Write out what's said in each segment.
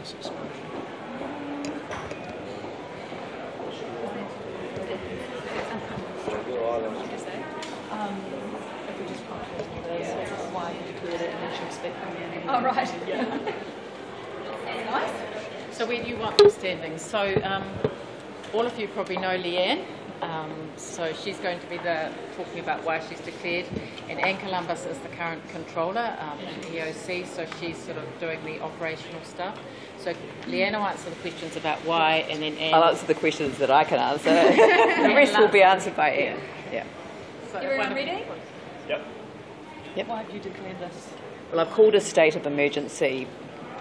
gas explosion. If we just why you declared it and then she'll speak from there. Oh, right. Yeah. Nice. So where do you want them standing? So all of you probably know Leanne. So she's going to be talking about why she's declared. And Anne Columbus is the current controller in EOC, so she's sort of doing the operational stuff. So Leanne will answer the questions about why, and then Anne... I'll answer the questions that I can answer. The rest will be answered by Anne. Yeah. So Everyone ready? Yep. Why have you declared this? Well, I've called a state of emergency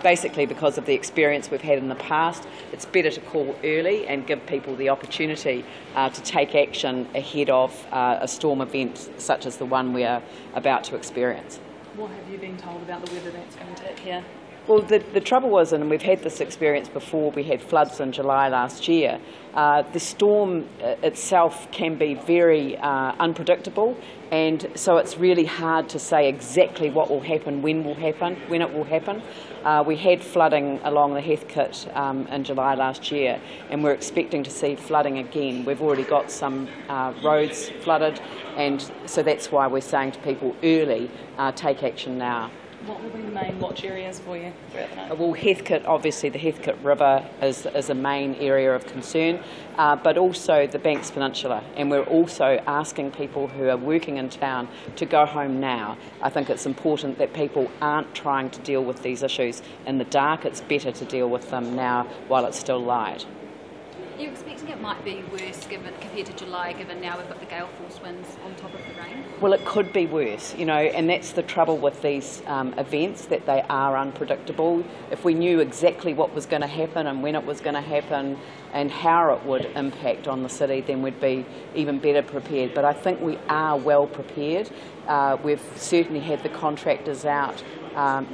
basically because of the experience we've had in the past. It's better to call early and give people the opportunity to take action ahead of a storm event such as the one we are about to experience. What have you been told about the weather that's going to hit here? Well, the trouble was, and we've had this experience before, we had floods in July last year, the storm itself can be very unpredictable, and so it's really hard to say exactly what will happen, when it will happen. We had flooding along the Heathcote in July last year, and we're expecting to see flooding again. We've already got some roads flooded, and so that's why we're saying to people early, take action now. What will be the main watch areas for you throughout the night? Well, Heathcote, obviously the Heathcote River is a main area of concern, but also the Banks Peninsula, and we're also asking people who are working in town to go home now. I think it's important that people aren't trying to deal with these issues in the dark. It's better to deal with them now while it's still light. Are you expecting it might be worse compared to July, given now we've got the gale force winds on top of the rain? Well, it could be worse, you know, and that's the trouble with these events, that they are unpredictable. If we knew exactly what was going to happen and when it was going to happen and how it would impact on the city, then we'd be even better prepared. But I think we are well prepared. We've certainly had the contractors out.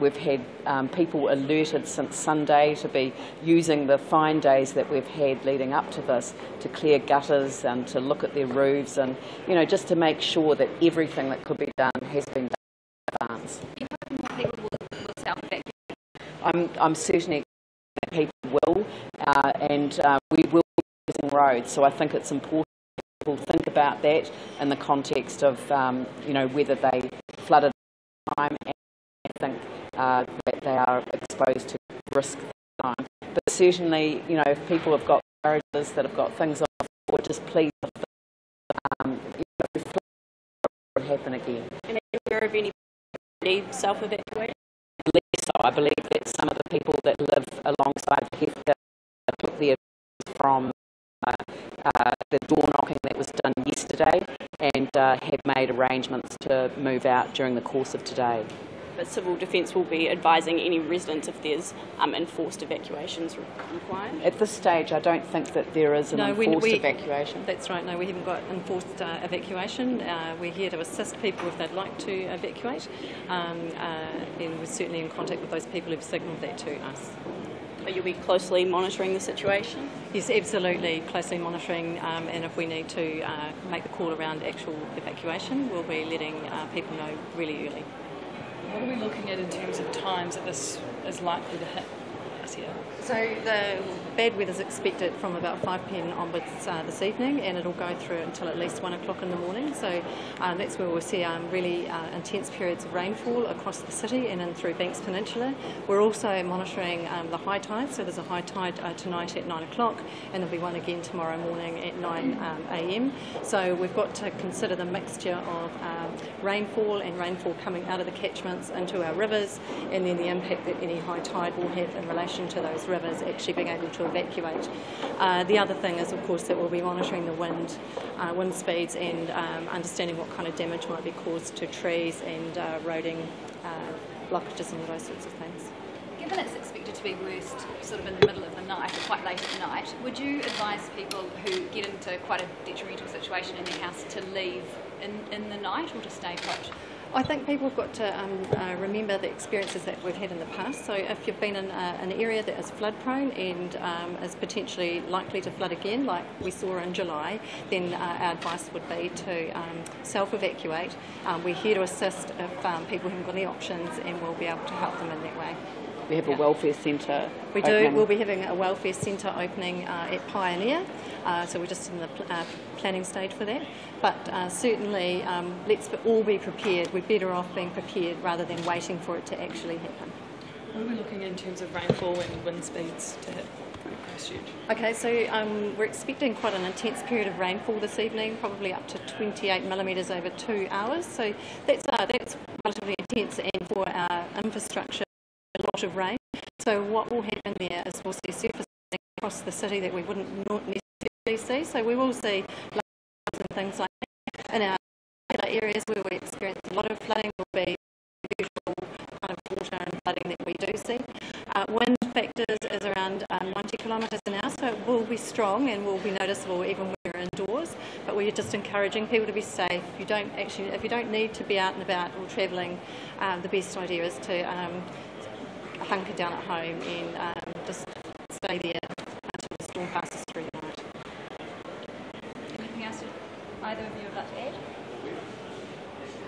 We've had people alerted since Sunday to be using the fine days that we've had leading up to this to clear gutters and to look at their roofs and, you know, just to make sure that everything that could be done has been done in advance. You hope more people will self-evacuate? I'm certainly that people will, and we will be using roads, so I think it's important that people think about that in the context of, you know, whether they flooded time, and I think that they are exposed to risk time. But certainly, you know, if people have got garages that have got things off, or just please, you know, flood would happen again. And are you aware of any self-evacuation? I believe that some of the people that live alongside the Heathcote took their from the door knocking that was done yesterday and have made arrangements to move out during the course of today. But Civil Defence will be advising any residents if there's enforced evacuations required? At this stage, I don't think that there is an enforced evacuation. That's right, no, we haven't got enforced evacuation. We're here to assist people if they'd like to evacuate, and we're certainly in contact with those people who've signalled that to us. But you'll be closely monitoring the situation? Yes, absolutely, closely monitoring, and if we need to make the call around actual evacuation, we'll be letting people know really early. What are we looking at in terms of times that this is likely to hit us here? So the bad weather is expected from about 5 p.m. onwards this evening, and it'll go through until at least 1 o'clock in the morning. So that's where we'll see really intense periods of rainfall across the city and in through Banks Peninsula. We're also monitoring the high tide. So there's a high tide tonight at 9 o'clock, and there'll be one again tomorrow morning at 9 a.m. So we've got to consider the mixture of rainfall and rainfall coming out of the catchments into our rivers, and then the impact that any high tide will have in relation to those rivers actually being able to evacuate. The other thing is, of course, that we'll be monitoring the wind speeds and understanding what kind of damage might be caused to trees and roading blockages and all those sorts of things. Given it's expected to be worst sort of in the middle of the night or quite late at night, would you advise people who get into quite a detrimental situation in their house to leave in the night or to stay put? I think people have got to remember the experiences that we've had in the past. So if you've been in an area that is flood prone and is potentially likely to flood again, like we saw in July, then our advice would be to self-evacuate. We're here to assist if people haven't got any options, and we'll be able to help them in that way. We have a welfare centre. We do. We'll be having a welfare centre opening at Pioneer, so we're just in the planning stage for that. But certainly, let's all be prepared. We're better off being prepared rather than waiting for it to actually happen. What are we looking in terms of rainfall and wind speeds to hit Christchurch? Okay, so we're expecting quite an intense period of rainfall this evening, probably up to 28 millimetres over 2 hours. So that's relatively intense, and for our infrastructure, a lot of rain. So what will happen there is we'll see surface across the city that we wouldn't necessarily see. So we will see floods and things like that. In our areas where we experience a lot of flooding will be usual kind of water and flooding that we do see. Wind factors is around 90 kilometres an hour, so it will be strong and will be noticeable even when we're indoors. But we're just encouraging people to be safe. If you don't need to be out and about or travelling, the best idea is to hunker down at home and just stay there until the storm passes through the night. Anything else either of you would like to add?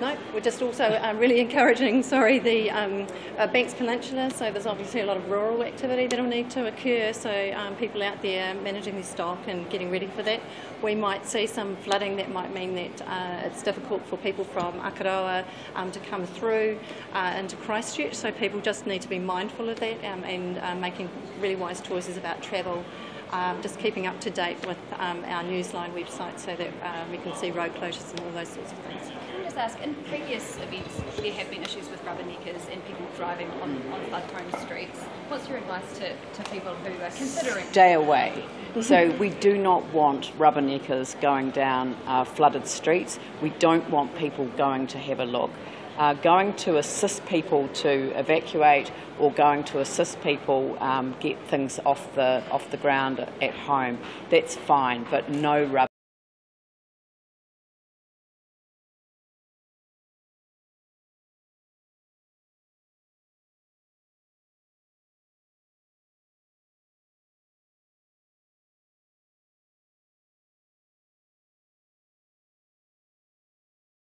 No, we're just also really encouraging, the Banks Peninsula, so there's obviously a lot of rural activity that will need to occur, so people out there managing their stock and getting ready for that. We might see some flooding that might mean that it's difficult for people from Akaroa to come through into Christchurch, so people just need to be mindful of that and making really wise choices about travel. Just keeping up to date with our Newsline website so that we can see road closures and all those sorts of things. Can I just ask, in previous events there have been issues with rubberneckers and people driving on flood-prone streets. What's your advice to people who are considering? Stay away. So we do not want rubberneckers going down flooded streets. We don't want people going to have a look. Going to assist people to evacuate or going to assist people get things off the ground at home, that's fine, but no rubber.